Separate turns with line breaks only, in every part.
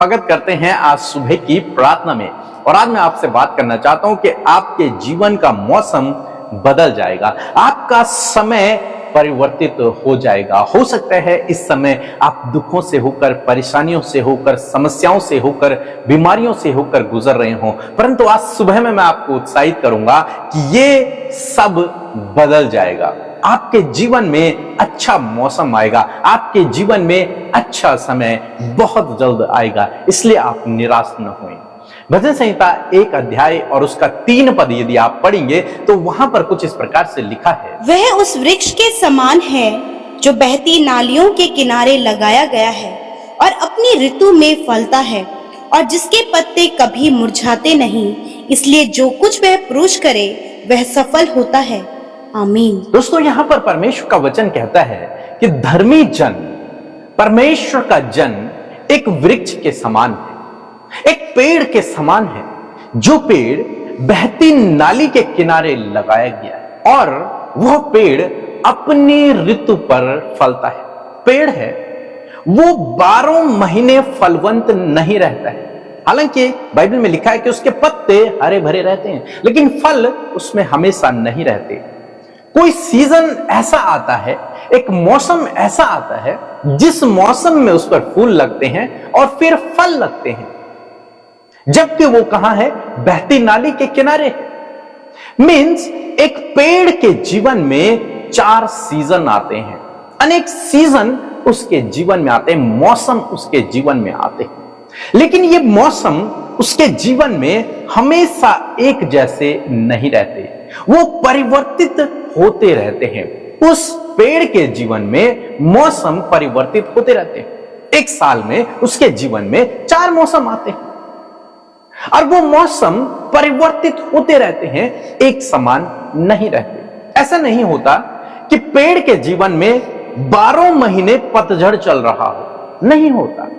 स्वागत करते हैं आज सुबह की प्रार्थना में। और आज मैं आपसे बात करना चाहता हूं कि आपके जीवन का मौसम बदल जाएगा, आपका समय परिवर्तित हो जाएगा। हो सकता है इस समय आप दुखों से होकर, परेशानियों से होकर, समस्याओं से होकर, बीमारियों से होकर गुजर रहे हो, परंतु आज सुबह में मैं आपको उत्साहित करूंगा कि ये सब बदल जाएगा। आपके जीवन में अच्छा मौसम आएगा, आपके जीवन में अच्छा समय बहुत जल्द आएगा, इसलिए आप निराश न हों। भजन संहिता 1 अध्याय और उसका 3 पद यदि आप पढ़ेंगे तो वहां पर कुछ इस प्रकार से लिखा है,
वह उस वृक्ष के समान है जो बहती नालियों के किनारे लगाया गया है और अपनी ऋतु में फलता है और जिसके पत्ते कभी मुरझाते नहीं, इसलिए जो कुछ वह पुरुष करे वह सफल होता है। आमीन।
दोस्तों, यहाँ पर परमेश्वर का वचन कहता है कि धर्मी जन, परमेश्वर का जन एक वृक्ष के समान है, एक पेड़ के समान है, जो पेड़ बहती नाली के किनारे लगाया गया है और वह पेड़ अपनी ऋतु पर फलता है। पेड़ है वो 12 महीने फलवंत नहीं रहता है। हालांकि बाइबल में लिखा है कि उसके पत्ते हरे भरे रहते हैं, लेकिन फल उसमें हमेशा नहीं रहते। कोई सीजन ऐसा आता है, एक मौसम ऐसा आता है जिस मौसम में उस पर फूल लगते हैं और फिर फल लगते हैं, जबकि वो कहां है? बहती नाली के किनारे है। मीन्स एक पेड़ के जीवन में 4 सीजन आते हैं, अनेक सीजन उसके जीवन में आते हैं, मौसम उसके जीवन में आते हैं, लेकिन ये मौसम उसके जीवन में हमेशा एक जैसे नहीं रहते, वो परिवर्तित होते रहते हैं। उस पेड़ के जीवन में मौसम परिवर्तित होते रहते हैं। एक साल में उसके जीवन में 4 मौसम आते हैं और वो मौसम परिवर्तित होते रहते हैं, एक समान नहीं रहते। ऐसा नहीं होता कि पेड़ के जीवन में 12 महीने पतझड़ चल रहा हो, नहीं होता।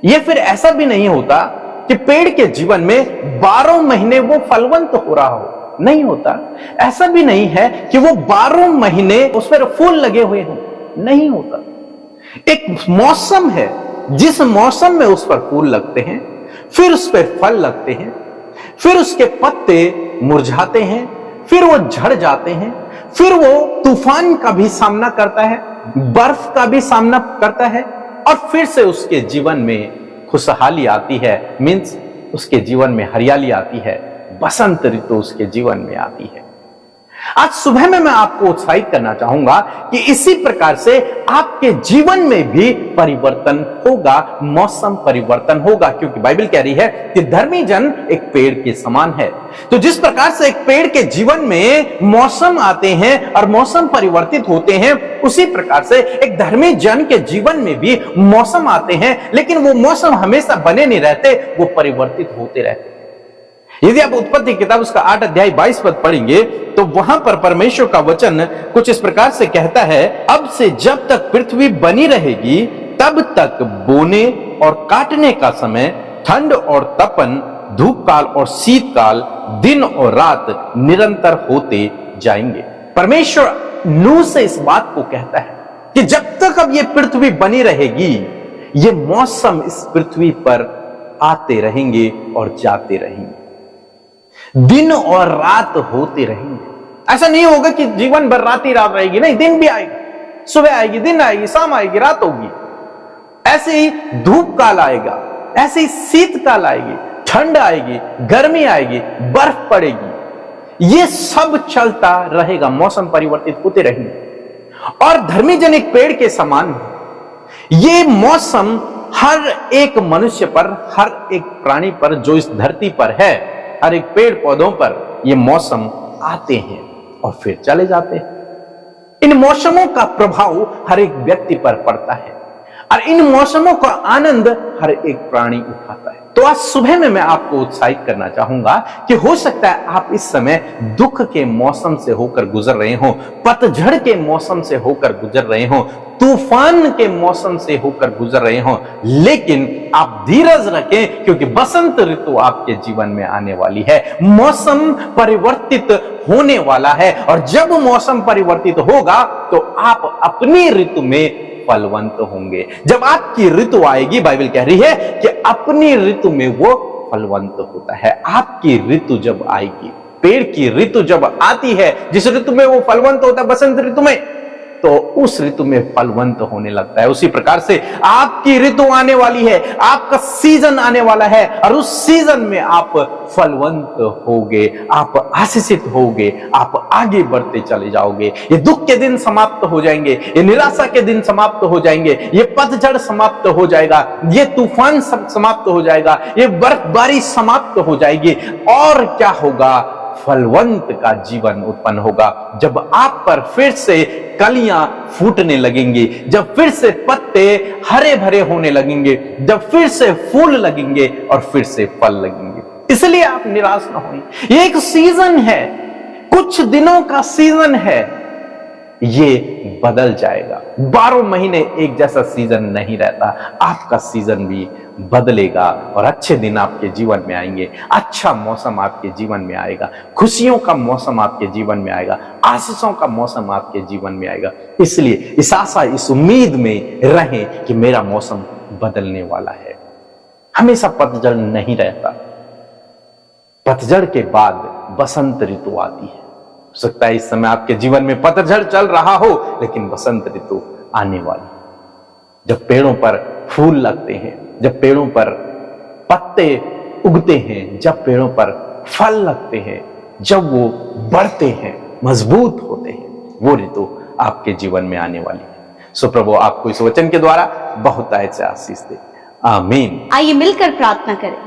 यह फिर ऐसा भी नहीं होता कि पेड़ के जीवन में 12 महीने वो फलवंत हो रहा हो, नहीं होता। ऐसा भी नहीं है कि वो 12 महीने उस पर फूल लगे हुए हों, नहीं होता। एक मौसम है, जिस मौसम में उस पर फूल लगते हैं, फिर उस पर फल लगते हैं, फिर उसके पत्ते मुरझाते हैं, फिर वो झड़ जाते हैं, फिर वो तूफान का भी सामना करता है, बर्फ का भी सामना करता है और फिर से उसके जीवन में खुशहाली आती है। मीन्स उसके जीवन में हरियाली आती है, बसंत ऋतु उसके जीवन में आती है। आज सुबह में मैं आपको उत्साहित करना चाहूंगा कि इसी प्रकार से आपके जीवन में भी परिवर्तन होगा, मौसम परिवर्तन होगा, क्योंकि बाइबल कह रही है कि धर्मी जन एक पेड़ के समान है। तो जिस प्रकार से एक पेड़ के जीवन में मौसम आते हैं और मौसम परिवर्तित होते हैं, उसी प्रकार से एक धर्मी जन के जीवन में भी मौसम आते हैं, लेकिन वो मौसम हमेशा बने नहीं रहते, वो परिवर्तित होते रहते। यदि आप उत्पत्ति किताब उसका 8 अध्याय 22 पद पढ़ेंगे तो वहां पर परमेश्वर का वचन कुछ इस प्रकार से कहता है, अब से जब तक पृथ्वी बनी रहेगी तब तक बोने और काटने का समय, ठंड और तपन, धूप काल और शीतकाल, दिन और रात निरंतर होते जाएंगे। परमेश्वर नूह से इस बात को कहता है कि जब तक अब ये पृथ्वी बनी रहेगी, ये मौसम इस पृथ्वी पर आते रहेंगे और जाते रहेंगे, दिन और रात होते रहेंगे। ऐसा नहीं होगा कि जीवन भर रात ही रात रहेगी, नहीं, दिन भी आएगा, सुबह आएगी, दिन आएगी, शाम आएगी, रात होगी। ऐसे ही धूप काल आएगा, ऐसे ही शीत काल आएगी, ठंड आएगी, गर्मी आएगी, बर्फ पड़ेगी, ये सब चलता रहेगा, मौसम परिवर्तित होते रहेंगे। और धर्मी जन एक पेड़ के समान है। ये मौसम हर एक मनुष्य पर, हर एक प्राणी पर जो इस धरती पर है, हर एक पेड़ पौधों पर ये मौसम आते हैं और फिर चले जाते हैं। इन मौसमों का प्रभाव हर एक व्यक्ति पर पड़ता है और इन मौसमों का आनंद हर एक प्राणी उठाता है। तो आज सुबह में मैं आपको उत्साहित करना चाहूंगा कि हो सकता है आप इस समय दुख के मौसम से होकर गुजर रहे हो, पतझड़ के मौसम से होकर गुजर रहे हो, तूफान के मौसम से होकर गुजर रहे हो, लेकिन आप धीरज रखें, क्योंकि बसंत ऋतु आपके जीवन में आने वाली है। मौसम परिवर्तित होने वाला है और जब मौसम परिवर्तित होगा तो आप अपनी ऋतु में फलवंत होंगे। जब आपकी ऋतु आएगी, बाइबल कह रही है कि अपनी ऋतु में वो फलवंत होता है। आपकी ऋतु जब आएगी, पेड़ की ऋतु जब आती है, जिस ऋतु में वो फलवंत होता है, बसंत ऋतु में, तो उस ऋतु में फलवंत होने लगता है। उसी प्रकार से आपकी ऋतु आने वाली है, आपका सीजन आने वाला है, और उस सीजन में आप फलवंत होगे, आप आशीषित होगे, आप आगे बढ़ते चले जाओगे। ये दुख के दिन समाप्त हो जाएंगे, ये निराशा के दिन समाप्त हो जाएंगे, ये पतझड़ समाप्त हो जाएगा, ये तूफान समाप्त हो जाएगा, ये बर्फबारी समाप्त हो जाएगी। और क्या होगा? फलवंत का जीवन उत्पन्न होगा। जब आप पर फिर से कलियां फूटने लगेंगी, जब फिर से पत्ते हरे भरे होने लगेंगे, जब फिर से फूल लगेंगे और फिर से फल लगेंगे। इसलिए आप निराश ना हों। ये एक सीजन है, कुछ दिनों का सीजन है, ये बदल जाएगा। 12 महीने एक जैसा सीजन नहीं रहता। आपका सीजन भी बदलेगा और अच्छे दिन आपके जीवन में आएंगे, अच्छा मौसम आपके जीवन में आएगा, खुशियों का मौसम आपके जीवन में आएगा, आशीषों का मौसम आपके जीवन में आएगा। इसलिए इस आशा, इस उम्मीद में रहें कि मेरा मौसम बदलने वाला है। हमेशा पतझड़ नहीं रहता, पतझड़ के बाद बसंत ऋतु आती है। हो सकता है इस समय आपके जीवन में पतझड़ चल रहा हो, लेकिन बसंत ऋतु आने वाली, जब पेड़ों पर फूल लगते हैं, जब पेड़ों पर पत्ते उगते हैं, जब पेड़ों पर फल लगते हैं, जब वो बढ़ते हैं, मजबूत होते हैं, वो ऋतु आपके जीवन में आने वाली है। सो प्रभु आपको इस वचन के द्वारा बहुत ऐसे आशीष दे। आमीन।
आइए मिलकर प्रार्थना करें।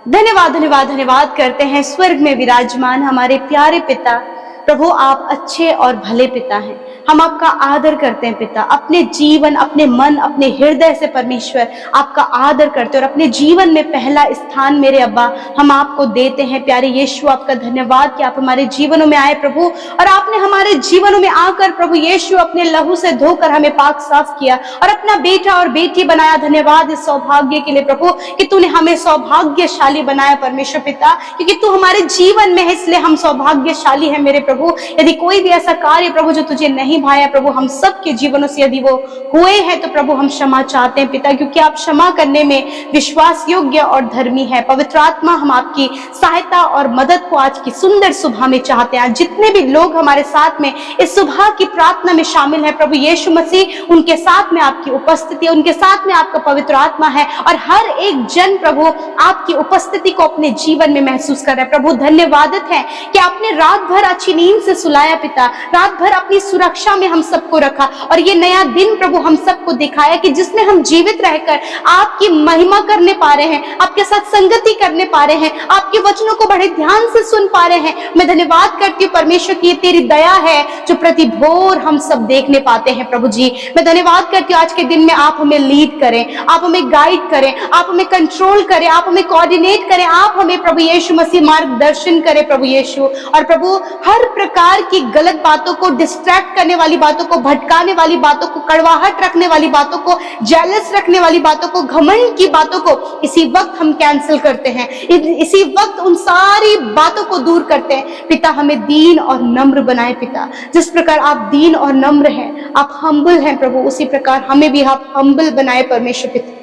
धन्यवाद धन्यवाद धन्यवाद करते हैं स्वर्ग में विराजमान हमारे प्यारे पिता। प्रभु आप अच्छे और भले पिता हैं, हम आपका आदर करते हैं पिता। अपने जीवन, अपने मन, अपने हृदय से परमेश्वर आपका आदर करते हैं और अपने जीवन में पहला स्थान मेरे अब्बा हम आपको देते हैं। प्यारे यीशु आपका धन्यवाद कि आप हमारे जीवनों में आए प्रभु, और आपने हमारे जीवनों में आकर प्रभु यीशु अपने लहू से धोकर हमें पाक साफ किया और अपना बेटा और बेटी बनाया। धन्यवाद इस सौभाग्य के लिए प्रभु कि तूने हमें सौभाग्यशाली बनाया परमेश्वर पिता, क्योंकि तू हमारे जीवन में है इसलिए हम सौभाग्यशाली है मेरे प्रभु। यदि कोई भी ऐसा कार्य प्रभु जो तुझे नहीं भाया प्रभु हम सबके जीवनों से यदि वो हुए हैं तो प्रभु हम क्षमा चाहते हैं पिता, क्योंकि आप क्षमा करने में विश्वास योग्य और धर्मी है। पवित्र आत्मा हम आपकी सहायता और मदद को आज की सुंदर सुबह में चाहते हैं। जितने भी लोग हमारे साथ में इस सुबह की प्रार्थना में शामिल है प्रभु यीशु मसीह, उनके साथ में आपकी उपस्थिति, उनके साथ में आपका पवित्र आत्मा है और हर एक जन प्रभु आपकी उपस्थिति को अपने जीवन में महसूस कर रहा है। प्रभु धन्यवादित है कि आपने रात भर अच्छी नींद से सुलाया पिता, रात भर अपनी सुरक्षा में हम सबको रखा और ये नया दिन प्रभु हम सबको दिखाया कि जिसमें हम जीवित रहकर आपकी महिमा करने पा रहे हैं, आपके साथ संगति करने पा रहे हैं, आपके वचनों को बड़े ध्यान से सुन पा रहे हैं। मैं धन्यवाद करती हूँ परमेश्वर की तेरी दया है जो प्रति भोर हम सब देखने पाते हैं। प्रभु जी मैं धन्यवाद करती हूँ आज के दिन में आप हमें लीड करें, आप हमें गाइड करें, आप हमें कंट्रोल करें, आप हमें कोऑर्डिनेट करें, आप हमें प्रभु यीशु मसीह मार्गदर्शन करें प्रभु यीशु। और प्रभु हर प्रकार की गलत बातों को, डिस्ट्रैक्ट करने वाली बातों को, भटकाने वाली बातों को, कड़वाहट रखने वाली बातों को, जेलस रखने वाली बातों को, घमंड की बातों को इसी वक्त हम कैंसिल करते हैं, इसी वक्त उन सारी बातों को दूर करते हैं। पिता हमें दीन और नम्र बनाए पिता, जिस प्रकार आप दीन और नम्र हैं, आप हम्बल हैं प्रभु, उसी प्रकार हमें भी आप हम्बल बनाए परमेश्वर पिता।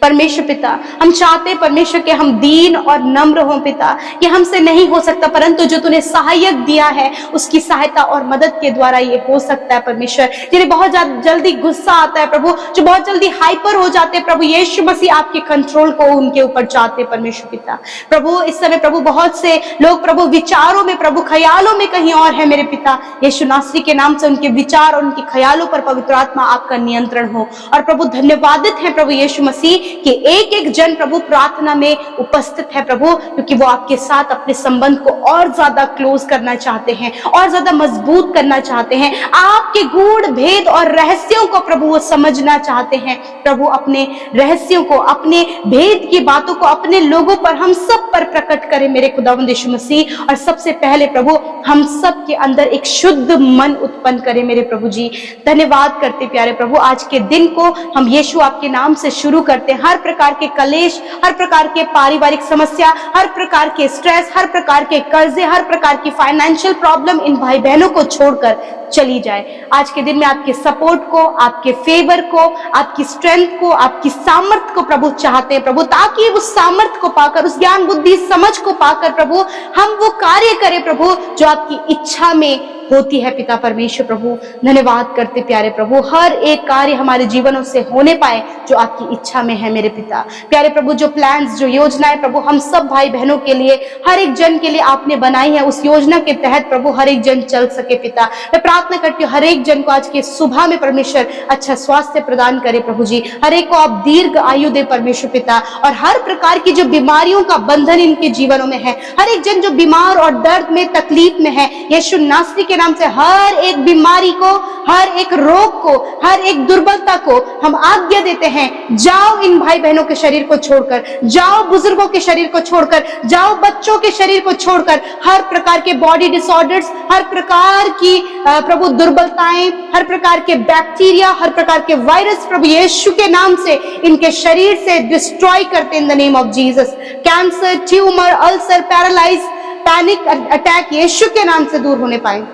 परमेश्वर पिता हम चाहते परमेश्वर के हम दीन और नम्र हों पिता। ये हमसे नहीं हो सकता, परंतु जो तूने सहायक दिया है उसकी सहायता और मदद के द्वारा ये हो सकता है परमेश्वर। जिन्हें बहुत जल्दी गुस्सा आता है प्रभु, जो बहुत जल्दी हाइपर हो जाते हैं प्रभु यीशु मसीह आपके कंट्रोल को उनके ऊपर चाहते हैं परमेश्वर पिता। प्रभु इस समय प्रभु बहुत से लोग प्रभु विचारों में, प्रभु ख्यालों में कहीं और है मेरे पिता। यीशु नासरी के नाम से उनके विचार और उनके ख्यालों पर पवित्र आत्मा आपका नियंत्रण हो। और प्रभु धन्यवादित है प्रभु यीशु मसीह कि एक एक जन प्रभु प्रार्थना में उपस्थित है प्रभु, क्योंकि वो आपके साथ अपने संबंध को और ज्यादा क्लोज करना चाहते हैं, और ज्यादा मजबूत करना चाहते हैं। आपके गूढ़ भेद और रहस्यों को प्रभु वो समझना चाहते हैं। प्रभु अपने रहस्यों को, अपने भेद की बातों को अपने लोगों पर, हम सब पर प्रकट करें मेरे खुदावंद यीशु मसीह। और सबसे पहले प्रभु हम सब के अंदर एक शुद्ध मन उत्पन्न करें मेरे प्रभु जी। धन्यवाद करते प्यारे प्रभु, आज के दिन को हम यीशु आपके नाम से शुरू करते हैं। हर प्रकार के कलेश, हर प्रकार के पारिवारिक समस्या, हर प्रकार के स्ट्रेस, हर प्रकार के कर्जे, हर प्रकार की फाइनेंशियल प्रॉब्लम इन भाई बहनों को छोड़कर चली जाए। आज के दिन में आपके सपोर्ट को, आपके फेवर को, आपकी स्ट्रेंथ को, आपकी सामर्थ को प्रभु चाहते हैं प्रभु, ताकि उस सामर्थ को पाकर, उस ज्ञान बुद्धि समझ को पाकर प्रभु हम वो कार्य करें प्रभु जो आपकी इच्छा में होती है। पिता परमेश्वर प्रभु धन्यवाद करते प्यारे प्रभु, हर एक कार्य हमारे जीवनों से होने पाए जो आपकी इच्छा में है मेरे पिता। प्यारे प्रभु जो प्लान्स, जो योजनाएं प्रभु हम सब भाई बहनों के लिए, हर एक जन के लिए आपने बनाई है, उस योजना के तहत प्रभु हर एक जन चल सके पिता। मैं प्रार्थना करती हूँ हर एक जन को आज के सुबह में परमेश्वर अच्छा स्वास्थ्य प्रदान करे प्रभु जी, हर एक को आप दीर्घ आयु दे परमेश्वर पिता, और हर प्रकार की जो बीमारियों का बंधन इनके जीवनों में है, हर एक जन जो बीमार और दर्द में, तकलीफ में है, यीशु नासरी के नाम से हर एक बीमारी को, हर एक रोग को, हर एक दुर्बलता को हम आज्ञा देते हैं, जाओ इन भाई बहनों के शरीर को छोड़कर, जाओ बुजुर्गों के शरीर को छोड़कर, जाओ बच्चों के शरीर को छोड़कर, हर प्रकार के बॉडी डिसऑर्डर्स, हर प्रकार की प्रभु दुर्बलताएं, हर प्रकार के बैक्टीरिया, हर प्रकार के वायरस प्रभु यीशु के नाम से इनके शरीर से डिस्ट्रॉय करते in the name of Jesus. Cancer, tumour, ulcer, paralyse, panic attack Yeshu के नाम से दूर होने पाए।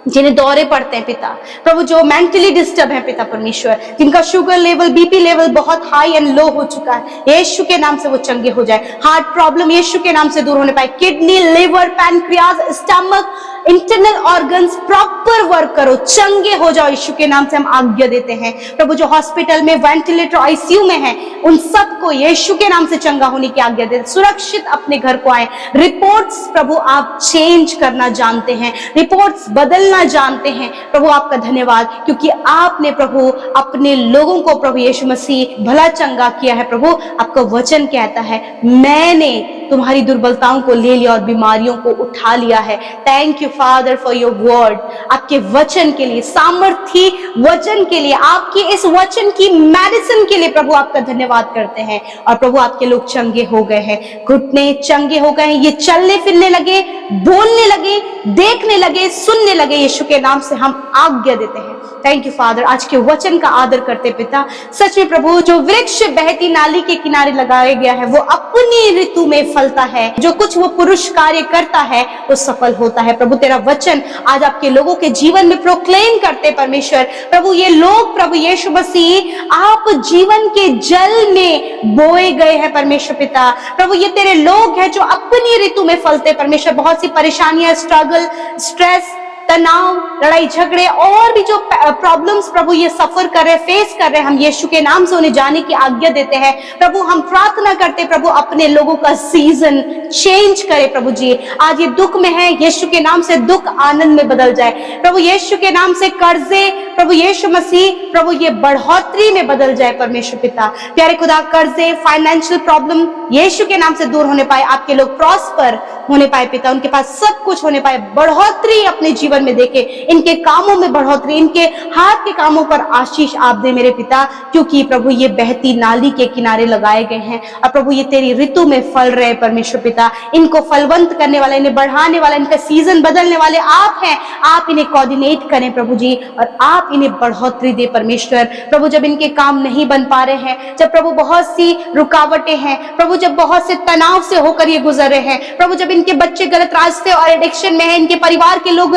जिन्हें दौरे पड़ते हैं पिता प्रभु, जो मेंटली डिस्टर्ब है पिता परमेश्वर, जिनका शुगर लेवल, बीपी लेवल बहुत हाई एंड लो हो चुका है, यीशु के नाम से वो चंगे हो जाए। हार्ट प्रॉब्लम यीशु के नाम से दूर होने पाए। Kidney, liver, pancreas, stomach, internal organs proper work करो, चंगे हो जाओ यीशु के नाम से हम आज्ञा देते हैं। प्रभु जो हॉस्पिटल में, वेंटिलेटर, आईसीयू में है, उन सबको यीशु के नाम से चंगा होने की आज्ञा देते, सुरक्षित अपने घर को आए। रिपोर्ट्स प्रभु आप चेंज करना जानते हैं, रिपोर्ट्स बदलना जानते हैं प्रभु, आपका धन्यवाद, क्योंकि आपने प्रभु अपने लोगों को प्रभु यीशु मसीह भला चंगा किया है प्रभु। आपका वचन कहता है मैंने तुम्हारी दुर्बलताओं को ले लिया और बीमारियों को उठा लिया है। Thank you father for your word, आपके वचन के लिए, सामर्थी वचन के लिए, आपके इस वचन की मेडिसिन के लिए प्रभु आपका धन्यवाद करते हैं। और प्रभु आपके लोग चंगे हो गए हैं, घुटने चंगे हो गए हैं, ये चलने फिरने लगे, बोलने लगे, देखने लगे, सुनने लगे, यीशु के नाम से हम आज्ञा देते हैं। थैंक यू फादर, आज के वचन का आदर करते पिता। सच में प्रभु जो वृक्ष बहती नाली के किनारे लगाया गया है वो अपनी ऋतु में फलता है, जो कुछ वो पुरुष कार्य करता है वो सफल होता है। प्रभु तेरा वचन आज आपके लोगों के जीवन में प्रोक्लेम करते परमेश्वर प्रभु, ये लोग प्रभु यीशु मसीह आप जीवन के जल में बोए गए हैं परमेश्वर पिता। प्रभु ये तेरे लोग हैं जो अपनी ऋतु में फलते परमेश्वर। बहुत सी परेशानियां, स्ट्रगल, स्ट्रेस, तनाव, लड़ाई झगड़े और भी जो प्रॉब्लम्स प्रभु ये सफर कर रहे, फेस कर रहे, हम यीशु के नाम से उन्हें जाने की आज्ञा देते हैं प्रभु। हम प्रार्थना करते प्रभु अपने लोगों का सीजन चेंज करे प्रभु जी। आज ये दुख में है, यीशु के नाम से दुख आनंद में बदल जाए प्रभु। यीशु के नाम से कर्जे प्रभु यीशु मसीह प्रभु ये बढ़ोतरी में बदल जाए परमेश्वर पिता। प्यारे खुदा, कर्जे, फाइनेंशियल प्रॉब्लम यीशु के नाम से दूर होने पाए, आपके लोग प्रॉस्पर होने पाए पिता, उनके पास सब कुछ होने पाए, बढ़ोतरी अपने जीवन में देखे, इनके कामों में बढ़ोतरी, इनके हाथ के कामों पर आशीष आप दे मेरे पिता, क्योंकि प्रभु ये बहती नाली के किनारे लगाए गए हैं और प्रभु ये तेरी ऋतु में फल रहे परमेश्वर पिता। इनको फलवंत करने वाला, इन्हें बढ़ाने वाला, इनका सीजन बदलने वाले आप हैं। आप इन्हें कोऑर्डिनेट करें प्रभु जी और आप इन्हें बढ़ोतरी दे परमेश्वर। प्रभु जब इनके काम नहीं बन पा रहे हैं, जब प्रभु बहुत सी रुकावटें हैं प्रभु, जब बहुत से तनाव से होकर ये गुजर रहे हैं प्रभु, जब इनके बच्चे गलत रास्ते और एडिक्शन में हैं, इनके परिवार के लोग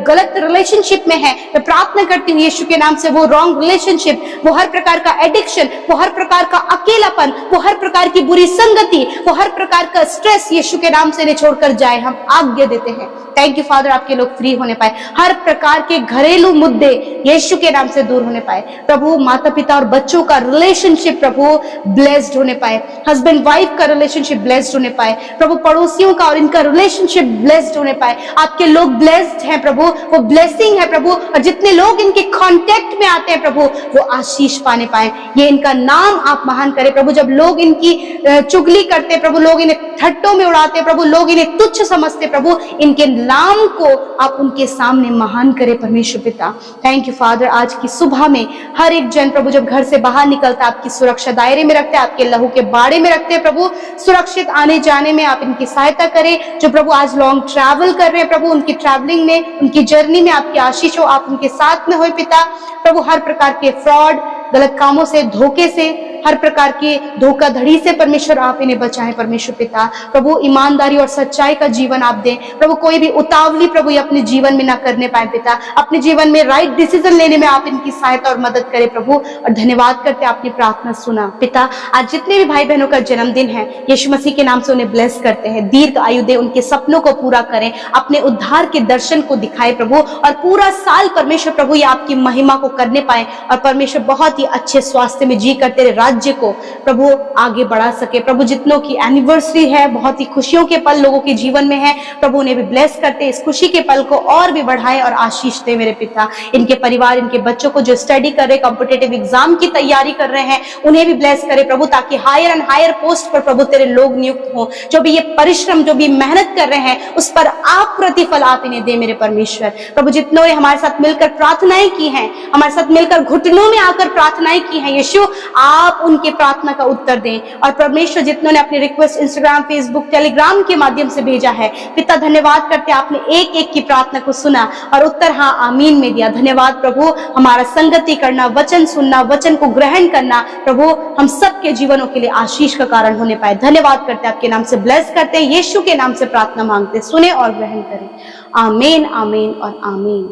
गलत रिलेशनशिप में है, मैं प्रार्थना करती हूँ यीशु के नाम से वो रॉन्ग रिलेशनशिप, वो हर प्रकार का एडिक्शन, वो हर प्रकार का अकेलापन, वो हर प्रकार की बुरी संगति, वो हर प्रकार का स्ट्रेस यीशु के नाम से इन्हें छोड़कर जाए, हम आज्ञा देते हैं। थैंक यू फादर, आपके लोग फ्री होने पाए, हर प्रकार के घरेलू मुद्दे यीशु के नाम से दूर होने पाए प्रभु। माता पिता और बच्चों का रिलेशनशिप प्रभु ब्लेस्ड होने पाए, हस्बैंड वाइफ का रिलेशनशिप ब्लेस्ड होने पाए प्रभु, पड़ोसियों का और इनका रिलेशनशिप ब्लेस्ड होने पाए। आपके लोग ब्लेस्ड हैं प्रभु, वो ब्लेसिंग है प्रभु, और जितने लोग इनके कांटेक्ट में आते हैं प्रभु वो आशीष पाने पाए। ये इनका नाम आप महान करें प्रभु। जब लोग इनकी चुगली करते प्रभु, लोग इन्हें ठट्टों में उड़ाते प्रभु, लोग इन्हें तुच्छ समझते प्रभु, इनके नाम को आप उनके सामने महान करें परमेश्वर पिता। थैंक यू फादर, आज की सुबह में हर एक जन प्रभु जब घर से बाहर निकलता है आपकी सुरक्षा दायरे में रखते हैं, आपके लहू के बाड़े में रखते हैं प्रभु, सुरक्षित आने जाने में आप इनकी सहायता करें। जो प्रभु आज लॉन्ग ट्रैवल कर रहे हैं प्रभु, उनकी ट्रैवलिंग में, उनकी जर्नी में आपकी आशीष हो, आप उनके साथ में हो पिता। प्रभु हर प्रकार के फ्रॉड, गलत कामों से, धोखे से, हर प्रकार के धोखाधड़ी से परमेश्वर आप इन्हें बचाएं परमेश्वर पिता। प्रभु ईमानदारी और सच्चाई का जीवन आप दें प्रभु, कोई भी उतावली प्रभु ये अपने जीवन में ना करने पाए पिता, अपने जीवन में राइट डिसीजन लेने में आप इनकी सहायता और मदद करें प्रभु। और धन्यवाद करते आपने प्रार्थना सुना पिता। आज जितने भी भाई बहनों का जन्मदिन है यीशु मसीह के नाम से उन्हें ब्लेस करते हैं, दीर्घ आयु दे, उनके सपनों को पूरा करें, अपने उद्धार के दर्शन को दिखाए प्रभु, और पूरा साल परमेश्वर प्रभु ये आपकी महिमा को करने पाए, और परमेश्वर बहुत ही अच्छे स्वास्थ्य में जी कर तेरे राज्य को प्रभु आगे बढ़ा सके प्रभु। जितनों की एनिवर्सरी है, बहुत ही खुशियों के पल लोगों के जीवन में है प्रभु, उन्हें भी ब्लेस करते, इस खुशी के पल को और भी बढ़ाए और आशीष दे मेरे पिता। इनके परिवार, इनके बच्चों को जो स्टडी कर रहे, कॉम्पिटिटिव एग्जाम की तैयारी कर रहे हैं, उन्हें भी ब्लेस करे प्रभु, ताकि हायर एंड हायर पोस्ट पर प्रभु तेरे लोग नियुक्त हो। जो भी ये परिश्रम, जो भी मेहनत कर रहे हैं, उस पर आप प्रतिफल आप इन्हें दे मेरे परमेश्वर प्रभु। जितनों ने हमारे साथ मिलकर प्रार्थनाएं की हैं, हमारे साथ मिलकर घुटनों में आकर प्रार्थनाएं की हैं, यीशु आप उनके प्रार्थना का उत्तर दें। और परमेश्वर जितनों ने अपनी रिक्वेस्ट इंस्टाग्राम, फेसबुक, टेलीग्राम के माध्यम से भेजा है पिता, धन्यवाद करते आपने एक एक की प्रार्थना को सुना और उत्तर हाँ आमीन में दिया। धन्यवाद प्रभु, हमारा संगति करना, वचन सुनना, वचन को ग्रहण करना प्रभु हम सबके जीवनों के लिए आशीष का कारण होने पाए। धन्यवाद करते आपके नाम से ब्लेस करते हैं, यीशु के नाम से प्रार्थना मांगते, सुने और ग्रहण करें। आमीन, आमीन और आमीन।